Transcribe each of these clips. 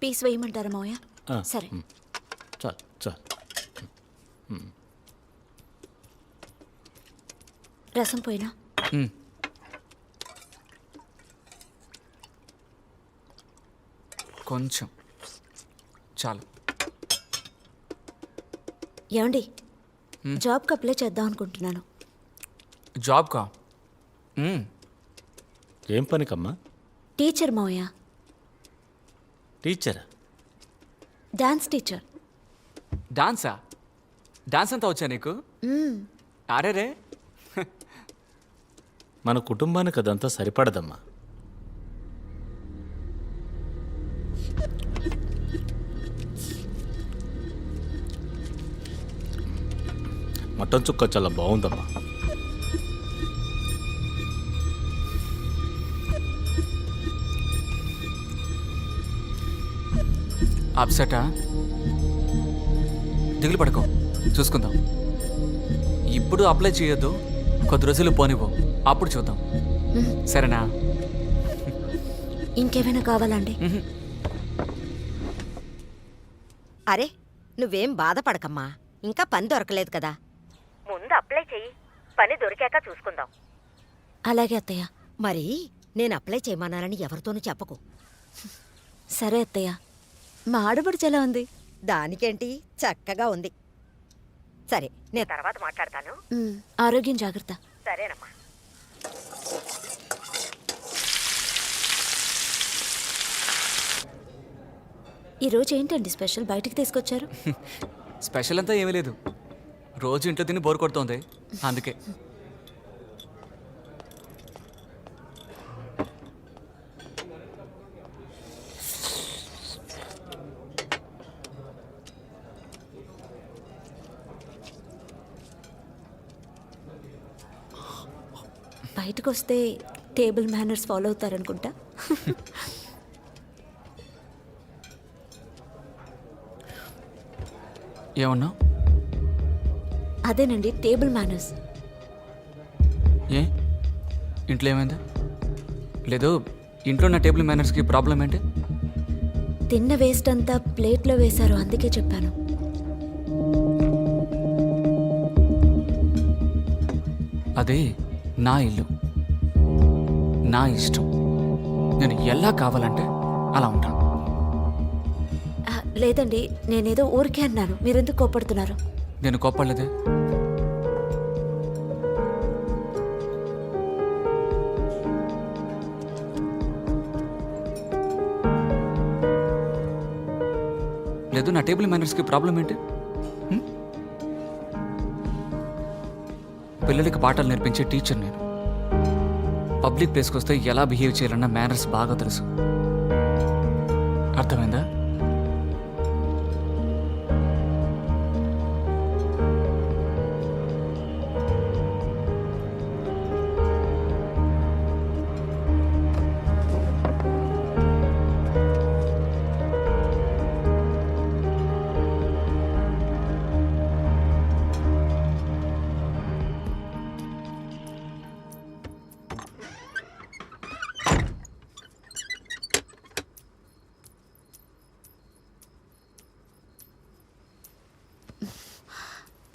Piece వేయమంటారా మావయ్య? సరే. చాలు చాలు. రసం పోయినా? కొంచెం చాలు. ఏమండి, జాబ్కి అప్లై చేద్దాం అనుకుంటున్నాను. జాబ్కా? ఏం పనికమ్మా? టీచర్ మావయ్య. టీచరా? Dance teacher. డాన్సా? డాన్స్ అంతా వచ్చా నీకు? అరే రే, మన కుటుంబానికి అదంతా సరిపడదమ్మా. మటన్ చుక్క చాలా బాగుందమ్మా. అప్సెటా? దిగులు పడుకో, చూసుకుందాం. ఇప్పుడు అప్లై చేయొద్దు, కొద్ది రోజులు పోనివ్వు, అప్పుడు చూద్దాం. సరేనా? ఇంకేమైనా కావాలండి? అరే, నువ్వేం బాధపడకమ్మా, ఇంకా పని దొరకలేదు కదా. ముందు అప్లై చెయ్యి, పని దొరికాక చూసుకుందాం. అలాగే అత్తయ్య. మరి నేను అప్లై చేయమన్నానని ఎవరితోనూ చెప్పకు. సరే అత్తయ్య. మా ఆడపడుచు ఎలా ఉంది? దానికేంటి, చక్కగా ఉంది. సరే, నేను తర్వాత మాట్లాడతాను. ఆరోగ్యం జాగ్రత్త. సరేనమ్మా. ఈరోజు ఏంటండి స్పెషల్ బయటికి తీసుకొచ్చారు? స్పెషల్ అంతా ఏమీ లేదు, రోజు ఇంట్లో తిని బోర్ కొడుతోంది, అందుకే. బయటకు వస్తే టేబుల్ మేనర్స్ ఫాలో అవుతారనుకుంటా. ఏమన్నా? అదేనండి, టేబుల్ మేనర్స్. ఏ, ఇంట్లో ఏమైంది? లేదు, ఇంట్లో నా టేబుల్ మేనర్స్కి ప్రాబ్లం ఏంటి? తిన్న వేస్ట్ అంతా ప్లేట్లో వేశారు, అందుకే చెప్పాను. అదే నా ఇల్లు, నా ఇష్టం. నేను ఎలా కావాలంటే అలా ఉంటాను. లేదండి, నేనేదో ఊరికే అన్నాను, మీరెందుకు కోపడుతున్నారు? నేను కోప్పడలేదే. లేదు, నా టేబుల్ మేనర్స్కి ప్రాబ్లం ఏంటి? పిల్లలకి పాఠాలు నేర్పించే టీచర్ నేను. పబ్లిక్ ప్లేస్కి వస్తే ఎలా బిహేవ్ చేయాలన్న మేనర్స్ బాగా తెలుసు. అర్థమైందా?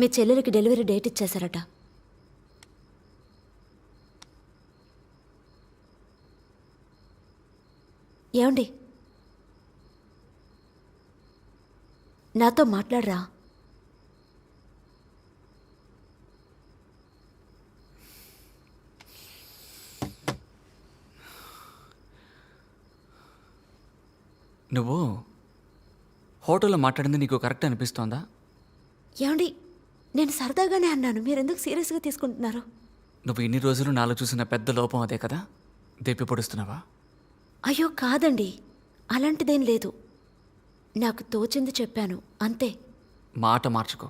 మీ చెల్లెలకి డెలివరీ డేట్ ఇచ్చేశారట. ఏమండి, నాతో మాట్లాడరా? నువ్వు హోటల్లో మాట్లాడింది నీకు కరెక్ట్ అనిపిస్తోందా? ఏమండి, నేను సరదాగానే అన్నాను, మీరెందుకు సీరియస్గా తీసుకుంటున్నారు? నువ్వు ఇన్ని రోజులు నాలో చూసిన పెద్ద లోపం అదే కదా? దెప్పి పొడుస్తున్నావా? అయ్యో కాదండి, అలాంటిదేం లేదు. నాకు తోచింది చెప్పాను, అంతే. మాట మార్చుకో.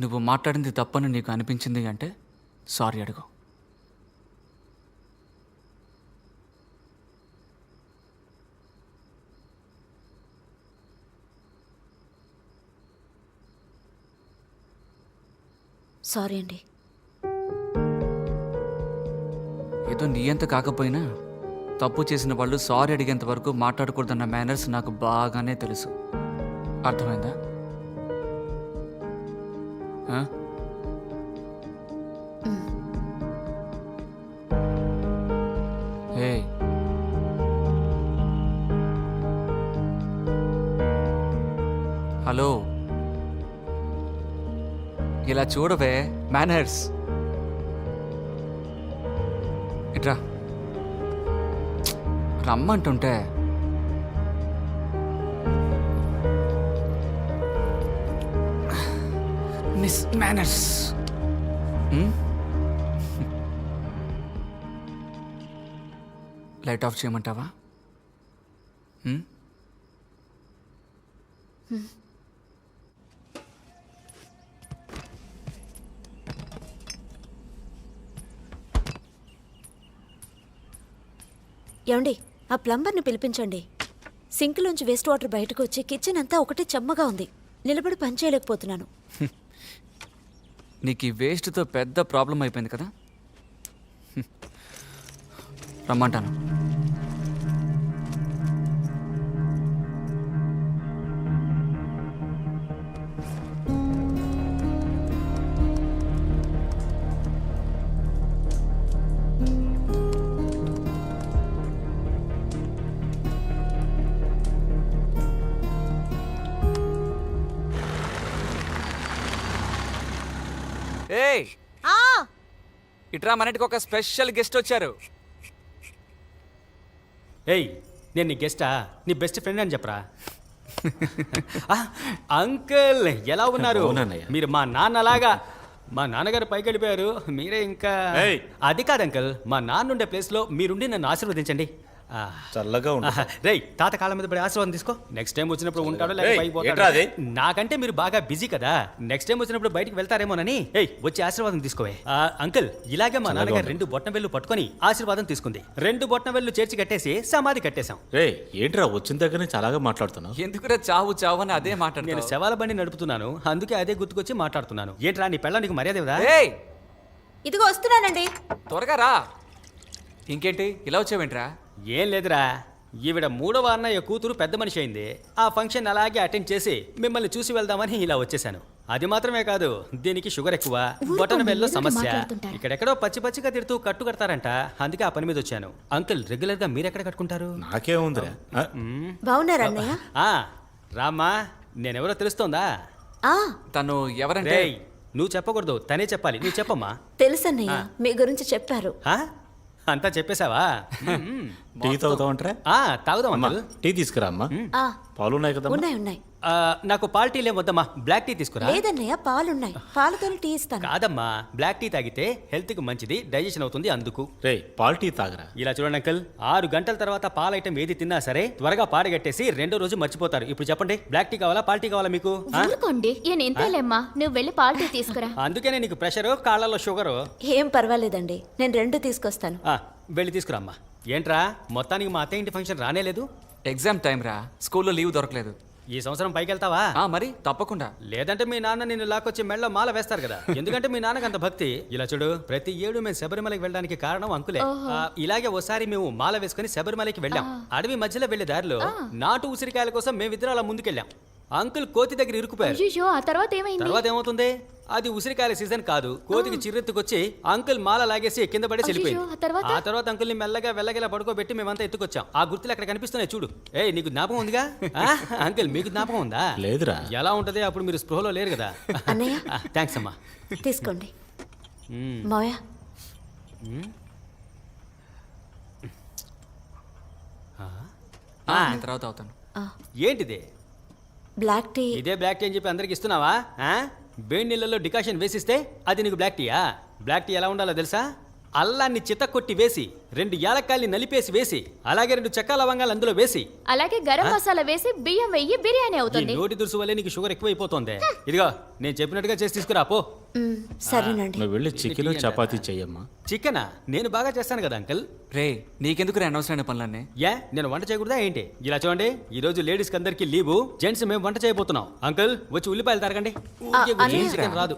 నువ్వు మాట్లాడింది తప్పని నీకు అనిపించింది అంటే సారీ అడుగు. సారీ అండి. ఏదో నీ అంత కాకపోయినా తప్పు చేసిన వాళ్ళు సారీ అడిగేంత వరకు మాట్లాడకూడదన్న మేనర్స్ నాకు బాగానే తెలుసు. అర్థమైందా? ఆ? హే, హలో, ఇలా చూడవే మేనర్స్. ఇట్రా, రమ్మంటుంటే మిస్ మేనర్స్. లైట్ ఆఫ్ చేయమంటావా? ఏమండి, ఆ ప్లంబర్ని పిలిపించండి. సింక్లోంచి వేస్ట్ వాటర్ బయటకు వచ్చి కిచెన్ అంతా ఒకటే చెమ్మగా ఉంది. నిలబడి పని చేయలేకపోతున్నాను. నీకు ఈ వేస్ట్తో పెద్ద ప్రాబ్లం అయిపోయింది కదా. రమ్మంటాను. ఏయ్, ఇట్రా, మనటికి ఒక స్పెషల్ గెస్ట్ వచ్చారు. ఏయ్, నేను నీ గెస్టా? నీ బెస్ట్ ఫ్రెండ్ అని చెప్పరా? అంకుల్ ఎలా ఉన్నారు? బాగున్నానయ్య. మీరు మా నాన్నలాగా. మా నాన్నగారు పైకి వెళ్ళిపోయారు, మీరే ఇంకా. ఏయ్. అది కాదు అంకుల్, మా నాన్న ఉండే ప్లేస్లో మీరుండి నన్ను ఆశీర్వదించండి. చల్లగా ఉండు. రేయ్, తాత కాళ్ళ మీద పడి ఆశీర్వాదం తీసుకో. నెక్స్ట్ టైం వచ్చినప్పుడు ఉంటాడో లేక ఏయ్, పైకి ఏంట్రా అది? పోతాడో. నాకంటే మీరు బాగా బిజీ కదా, నెక్స్ట్ టైం వచ్చినప్పుడు బయటికి వెళ్తారేమోనని. ఏయ్, వచ్చి ఆశీర్వాదం తీసుకోవే. అంకుల్, ఇలాగే మా నాన్నగారు 2 బొట్టనవేళ్ళు పట్టుకొని ఆశీర్వాదం తీసుకుంది. 2 బొట్టనవేళ్ళు చేర్చి కట్టేసి సమాధి కట్టేశాం. రే, ఏంట్రా వచ్చిన దగ్గర నుంచి అలాగా మాట్లాడుతున్నావు? ఎందుకురా చావు చావు అని అదే నేను మాట్లాడుతున్నావు? శవాల బండి నడుపుతున్నాను, అందుకే అదే గుర్తుకొచ్చి మాట్లాడుతున్నాను. ఏంట్రా, నీ పెళ్ళ నీకు మర్యాద ఇవ్వదా? ఏయ్, ఇదిగో వస్తున్నానండి. త్వరగా రా. ఇంకేంటి ఇలా వచ్చావేంట్రా? ఏం లేదురా, ఈవిడ 3వ అన్నయ్య కూతురు పెద్ద మనిషి అయింది. ఆ ఫంక్షన్ అలాగే అటెండ్ చేసి మిమ్మల్ని చూసి వెళ్దామని ఇలా వచ్చేసాను. అది మాత్రమే కాదు, దీనికి షుగర్ ఎక్కువ, బొటన వేల్లో సమస్య. ఇక్కడెక్కడో పచ్చి పచ్చిగా తిడుతూ కట్టు కడతారంట, అందుకే ఆ పని మీద వచ్చాను. అంకుల్, రెగ్యులర్ గా మీరెక్కడ కట్టుకుంటారు? నాకేముందిరా? బాగున్నారా అన్నయ్య? ఆ, రామ్మా, నేనెవరో తెలుస్తోందా? ఆ, తను ఎవరంటే? రేయ్, నువ్వు చెప్పకూడదు, తనే చెప్పాలి. నువ్వు చెప్పమ్మా. తెలుసన్నయ్య, మీ గురించి చెప్పారు. ఆ? అంతా చెప్పేశావా? టీ తాగుతావంటరా? తాగుదాం అమ్మా, అంకుల్. టీ తీసుకురా. ఆ, పాలు ఉన్నాయి కదా? ఉన్నాయి ఉన్నాయి. నాకు పాల్ టీ లేవద్దమ్మా, బ్లాక్ టీ తీసుకురా. లేదన్నయ్య, పాలున్నాయి. పాలతోనే టీ ఇస్తాను. కాదమ్మా, బ్లాక్ టీ తాగితే హెల్త్ కి మంచిది, డైజెషన్ అవుతుంది అందుకు. రే, పాలు టీ తాగరా. ఇలా చూడండి అంకుల్, 6 గంటల తర్వాత పాల ఐటమ్ ఏది తిన్నా సరే త్వరగా పాడగట్టేసి 2వ రోజు మర్చిపోతారు. ఇప్పుడు చెప్పండి, బ్లాక్ టీ కావాలా, పాల్ టీ కావాలా మీకు? ఊరుకోండి, ఈయన ఇంతేలేమ్మా, నువ్వు వెళ్ళి పార్టీ తీసుకురా. అందుకనే నీకు ప్రెషరు, కాళ్ళలో షుగరు. ఏం పర్వాలేదండి, నేను 2 తీసుకొస్తాను. వెళ్ళి తీసుకురామ్మా. ఏంట్రా, మొత్తానికి మా అత్తయ్య ఇంటి ఫంక్షన్ రానేలేదు? ఎగ్జామ్ టైం రా, స్కూల్లో లీవ్ దొరకలేదు. ఈ సంవత్సరం పైకి వెళ్తావా? మరి తప్పకుండా. లేదంటే మీ నాన్న నిన్ను లాక్కొచ్చి మెళ్ళలో మాల వేస్తారు కదా, ఎందుకంటే మీ నాన్నకి అంత భక్తి. ఇలా చూడు, ప్రతి ఏడు మేము శబరిమలకి వెళ్ళడానికి కారణం అంకులే. ఇలాగే ఓసారి మేము మాల వేసుకుని శబరిమలకి వెళ్ళాం. అడవి మధ్యలో వెళ్లే దారిలో నాటు ఉసిరికాయల కోసం మేమిద్దరం అలా ముందుకెళ్ళాం. అంకుల్ కోతి దగ్గర ఇరుక్కుపోయారు. అయ్యో, ఆ తర్వాత ఏమైంది? తర్వాత ఏమవుతుంది? అది ఉసిరికాయల సీజన్ కాదు, కోతికి చిర్రెత్తుకొచ్చి అంకుల్ మాల లాగేసి కింద పడేసి వెళ్ళిపోయింది. ఆ తర్వాత అంకుల్ని మెల్లగా వెళ్ళగలా పడుకోబెట్టి మేమంతా ఎత్తుకొచ్చాం. ఆ గుర్తులు అక్కడ కనిపిస్తున్నాయి చూడు. ఏయ్, నీకు జ్ఞాపకం ఉందిగా? అంకుల్, మీకు జ్ఞాపకం ఉందా? లేదురా. ఎలా ఉంటది, అప్పుడు మీరు స్పృహలో లేరు కదా. అన్నయ్య, థ్యాంక్స్ అమ్మా. తీసుకోండి. మావయ్య, నేను తర్వాత అవుతాను. ఏంటిది? Black tea. ఇదే బ్లాక్ టీ అని చెప్పి అందరికి ఇస్తున్నావా? వేడి నీళ్ళలో డికాషన్ వేసిస్తే అది నీకు బ్లాక్ టీయా? బ్లాక్ టీ ఎలా ఉండాలో తెలుసా? అల్లాన్ని చితకొట్టి వేసి 2 యాలక్కాయల్ని నలిపేసి వేసి అలాగే 2 చెక్క లవంగాలు అందులో వేసి అలాగే గరం మసాలా వేసి బియ్యం వెయ్యి బిర్యానీ ఈ అవుతుంది. నోటి దురుసు వల్లే నీకు షుగర్ ఎక్కువైపోతుంది. ఇదిగో, నేను చెప్పినట్టుగా చేసి తీసుకురా పో. సరేనండి. నువ్వు వెళ్ళి చికెన్ చపాతీ చెయ్యమ్మా. చికెనా? నేను బాగా చేస్తాను కదా అంకుల్. రే, నీకెందుకు అనవసరమైన పనులన్నీ? నేను వంట చేయకూడదా ఏంటి? ఇలా చూడండి, ఈ రోజు లేడీస్ కి అందరికి లీవు, జెంట్స్ మేము వంట చేయబోతున్నాం. అంకుల్, వచ్చి ఉల్లిపాయలు తరగండి. అన్నయ్య. చికెన్ రాదు.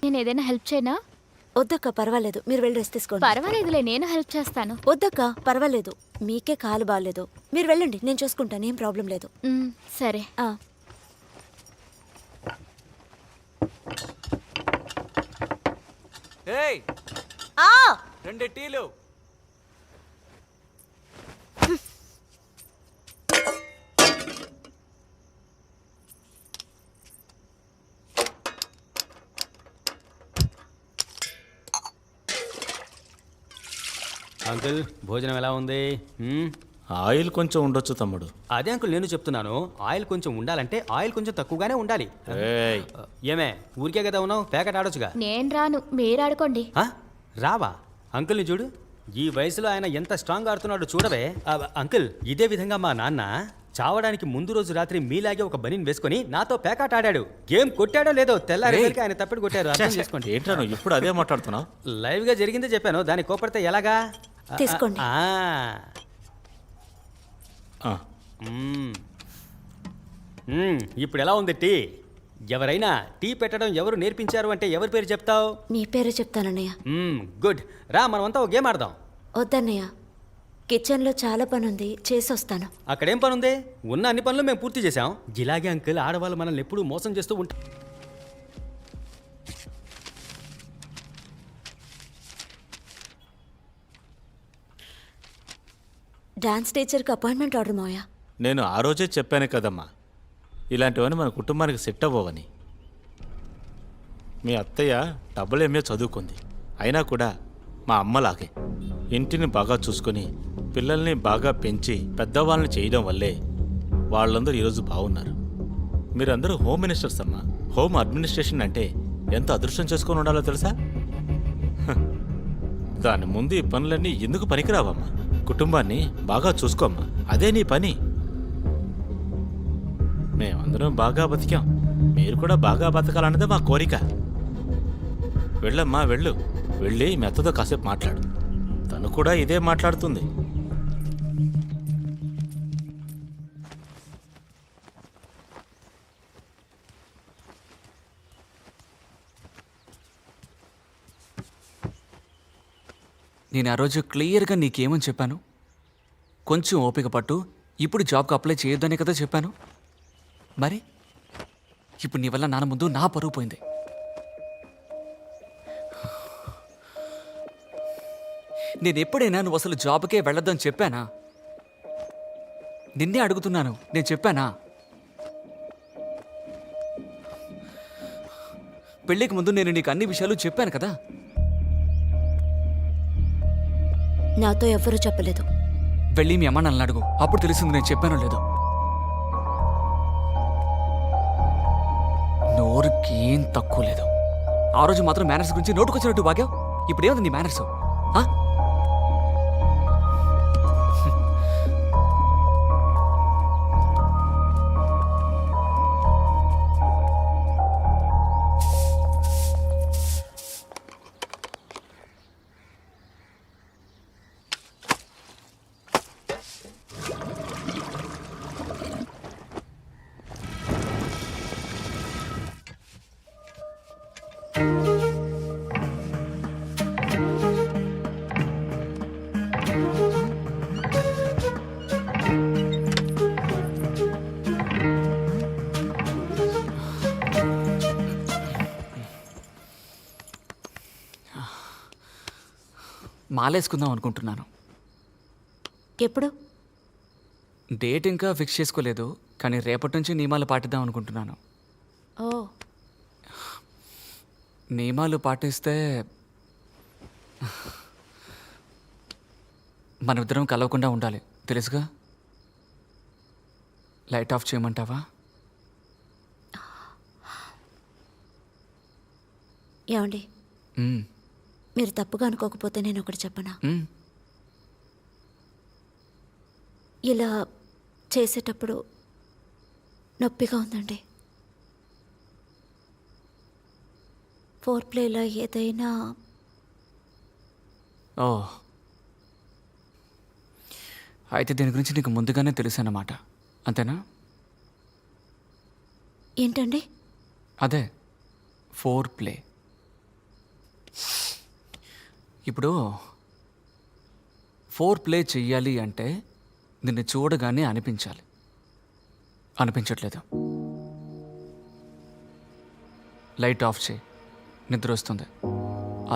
నేను ఏదైనా హెల్ప్ చేయనా? వద్దక్క పర్వాలేదు, మీరు వెళ్ళి రెస్ట్ తీసుకోండి. పర్వాలేదులే, నేను హెల్ప్ చేస్తాను. వద్దక్క పర్వాలేదు, మీకే కాలు బాగాలేదు, మీరు వెళ్ళండి, నేను చూసుకుంటాను, ఏం ప్రాబ్లం లేదు. సరే. ఆ, ఏయ్ ఆ, 2 టీలు. అంకుల్ భోజనం ఎలా ఉంది? ఆయిల్ కొంచెం ఉండొచ్చు తమ్ముడు. అదే అంకుల్ నేను చెప్తున్నాను, ఆయిల్ కొంచెం ఉండాలంటే ఆయిల్ కొంచెం తక్కువగానే ఉండాలి. ఏయ్, ఏమే ఊరికే కదా ఉన్నావు, ప్యాకెట్ ఆడొచ్చుగా. నేను రాను, మీరు ఆడుకోండి. ఆ? రావా? అంకుల్ని చూడు, ఈ వయసులో ఆయన ఎంత స్ట్రాంగ్ ఆడుతున్నాడో చూడవే. అంకుల్ ఇదే విధంగా మా నాన్న చావడానికి ముందు రోజు రాత్రి మీలాగే ఒక బనీన్ వేసుకొని నాతో పేకాట ఆడాడు. గేమ్ కొట్టాడో లేదో తెల్లారేసరికి ఆయన తప్పిడి కొట్టారు. అర్థం చేసుకోండి. ఏంట్రా నువ్వు ఇప్పుడు అదే మాట్లాడుతున్నావు? లైవ్ గా జరిగిందే చెప్పాను, దాన్ని కోపడితే ఎలాగా? తీసుకోండి. ఆ, ఇప్పుడు ఎలా ఉంది టీ? ఎవరైనా టీ పెట్టడం ఎవరు నేర్పించారు అంటే ఎవరి పేరు చెప్తావు? మీ పేరే చెప్తానన్నయ్య. గుడ్, రా మనమంతా ఒక గేమ్ ఆడదాం. వద్దన్నయ్య, కిచెన్లో చాలా పని ఉంది, చేసి వస్తాను. అక్కడేం పని ఉంది? ఉన్న అన్ని పనులు మేము పూర్తి చేసాం. ఇలాగే అంకుల్ ఆడవాళ్ళు మనల్ని ఎప్పుడూ మోసం చేస్తూ ఉంటారు. డాన్స్ టీచర్కి అపాయింట్మెంట్ ఆర్డర్ మావయ్య. నేను ఆ రోజే చెప్పాను కదమ్మా, ఇలాంటివన్నీ మన కుటుంబానికి సెట్ అవ్వవని. మీ అత్తయ్య డబ్బులు ఎంఏ చదువుకుంది, అయినా కూడా మా అమ్మలాగే ఇంటిని బాగా చూసుకొని పిల్లల్ని బాగా పెంచి పెద్దవాళ్ళని చేయడం వల్లే వాళ్ళందరూ ఈరోజు బాగున్నారు. మీరందరూ హోమ్ మినిస్టర్స్ అమ్మా. హోమ్ అడ్మినిస్ట్రేషన్ అంటే ఎంత అదృష్టం చేసుకొని ఉండాలో తెలుసా? హ, దాని ముందు ఈ పనులన్నీ ఎందుకు పనికిరావమ్మా? కుటుంబాన్ని బాగా చూసుకోమ్మా, అదే నీ పని. మేమందరం బాగా బతికాం, మీరు కూడా బాగా బతకాలన్నదే మా కోరిక. వెళ్ళమ్మా, వెళ్ళు, వెళ్ళి మీ అత్తతో కాసేపు మాట్లాడు, తను కూడా ఇదే మాట్లాడుతుంది. నేను ఆ రోజు క్లియర్గా నీకేమని చెప్పాను? కొంచెం ఓపిక పట్టు, ఇప్పుడు జాబ్కి అప్లై చేయొద్దనే కదా చెప్పాను. మరి ఇప్పుడు నీ వల్ల నాన్న ముందు నా పరువు పోయింది. నేను ఎప్పుడైనా నువ్వు అసలు జాబ్కే వెళ్ళొద్దని చెప్పానా? నిన్నే అడుగుతున్నాను, నేను చెప్పానా? పెళ్ళికి ముందు నేను నీకు అన్ని విషయాలు చెప్పాను కదా. నాతో ఎవ్వరూ చెప్పలేదు. వెళ్ళి మీ అమ్మ నన్ను అడుగు, అప్పుడు తెలిసింది నేను చెప్పానో లేదో. నోరుకేం తక్కువ లేదు. ఆ రోజు మాత్రం మేనర్స్ గురించి నోటుకొచ్చినట్టు బాగావు. ఇప్పుడు ఏముంది నీ మేనర్స్? మాలేసుకుందాం అనుకుంటున్నాను. ఎప్పుడు? డేట్ ఇంకా ఫిక్స్ చేసుకోలేదు, కానీ రేపటి నుంచి నియమాలు పాటిద్దాం అనుకుంటున్నాను. ఓ, నియమాలు పాటిస్తే మనమిద్దరం కలవకుండా ఉండాలి, తెలుసుగా. లైట్ ఆఫ్ చేయమంటావా? ఏమండి, మీరు తప్పుగా అనుకోకపోతే నేను ఒకటి చెప్పనా? ఇలా చేసేటప్పుడు నొప్పిగా ఉందండి. ఫోర్ ప్లేలో ఏదైనా ఓ, అయితే దీని గురించి నీకు ముందుగానే తెలుసు అన్నమాట, అంతేనా? ఏంటండి? అదే ఫోర్ ప్లే. ఇప్పుడు 4 ప్లే చెయ్యాలి అంటే నిన్ను చూడగానే అనిపించాలి. అనిపించట్లేదు. లైట్ ఆఫ్ చేయి, నిద్ర వస్తుంది.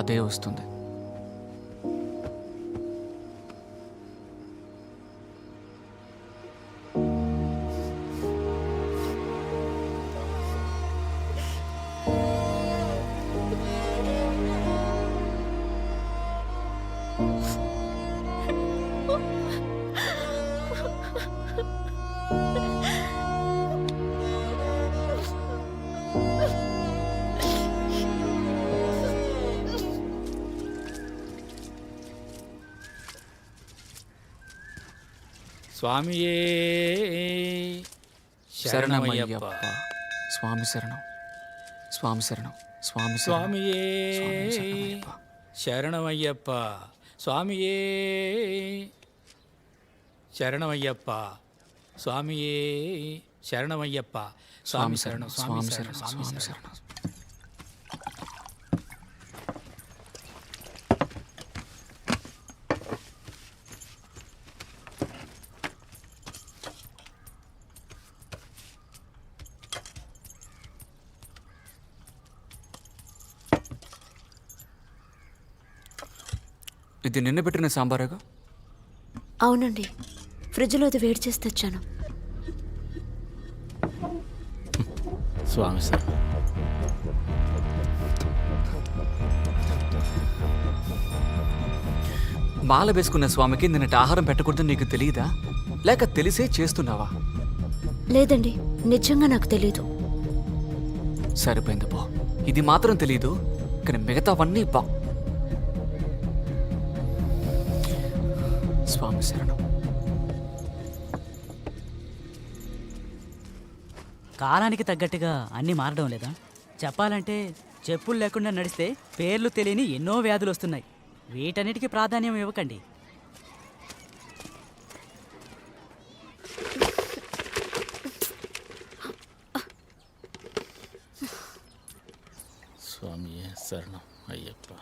అదే వస్తుంది. స్వామియే శరణమయ్యప్ప. స్వామి శరణం, స్వామి శరణం, స్వామి శరణం. స్వామియే స్వామి శరణమయ్యప్ప. శరణమయ్యప్ప. స్వామియే శరణమయ్యప్ప. స్వామియే శరణమయ్యప్ప. స్వామి స్వామి శరణం, శరణం, స్వామి స్వామి శరణం, శరణం, స్వామి స్వామి శరణం. శరణం. ఇది నిన్న పెట్టిన సాంబారేగా? అవునండి, ఫ్రిడ్జ్లో అది వేడి చేసి తెచ్చాను. స్వామి సార్, మాల వేసుకున్న స్వామికి నిన్నటి ఆహారం పెట్టకూడదని నీకు తెలియదా? లేక తెలిసే చేస్తున్నావా? లేదండి, నిజంగా నాకు తెలీదు. సరిపోయింది పో. ఇది మాత్రం తెలీదు, కానీ మిగతావన్నీ బా. స్వామి శరణం. కాలానికి తగ్గట్టుగా అన్నీ మారడం లేదా? చెప్పాలంటే చెప్పులు లేకుండా నడిస్తే పేర్లు తెలియని ఎన్నో వ్యాధులు వస్తున్నాయి. వీటన్నిటికీ ప్రాధాన్యం ఇవ్వకండి. స్వామియే శరణం అయ్యప్ప.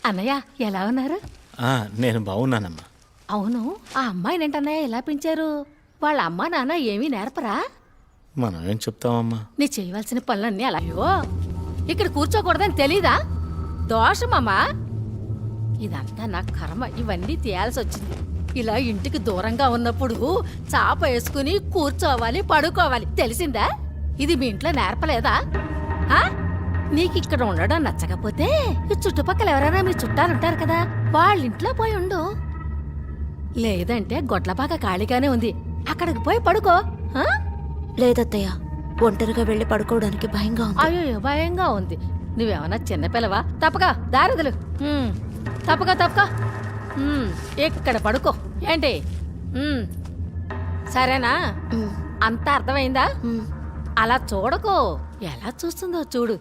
అన్నయ్య ఎలా ఉన్నారు? నేను బాగున్నానమ్మా. అవును, ఆ అమ్మాయినేంటన్నయ్య ఎలా పెంచారు? వాళ్ళ అమ్మా నాన్న ఏమీ నేర్పరా? మనం ఏం చెప్తామమ్మా? నీ చేయవలసిన పనులన్నీ అలాయో. ఇక్కడ కూర్చోకూడదని తెలీదా? దోషమమ్మా. ఇదంతా నా కర్మ. ఇవన్నీ తీయాల్సి వచ్చింది. ఇలా ఇంటికి దూరంగా ఉన్నప్పుడు చాప వేసుకుని కూర్చోవాలి, పడుకోవాలి, తెలిసిందా? ఇది మీ ఇంట్లో నేర్పలేదా? ఆ? నీకు ఇక్కడ ఉండడం నచ్చకపోతే ఈ చుట్టుపక్కల ఎవరైనా మీ చుట్టాలుంటారు కదా, వాళ్ళ ఇంట్లో పోయి ఉండు. లేదంటే గొడ్లపాక ఖాళీగానే ఉంది, అక్కడికి పోయి పడుకో. ఆ? లేదత్తయ్య, ఒంటరిగా వెళ్ళి పడుకోవడానికి భయంగా ఉంది. అయ్యో, భయంగా ఉంది. నువ్వేమన్నా చిన్నపిల్లవా? తప్పగా దారిదులు. తప్పగా తప్పగా ఇక్కడ పడుకో. ఏంటి? సరేనా? అంతా అర్థమైందా? అలా చూడకు. ఎలా చూస్తుందో చూడు.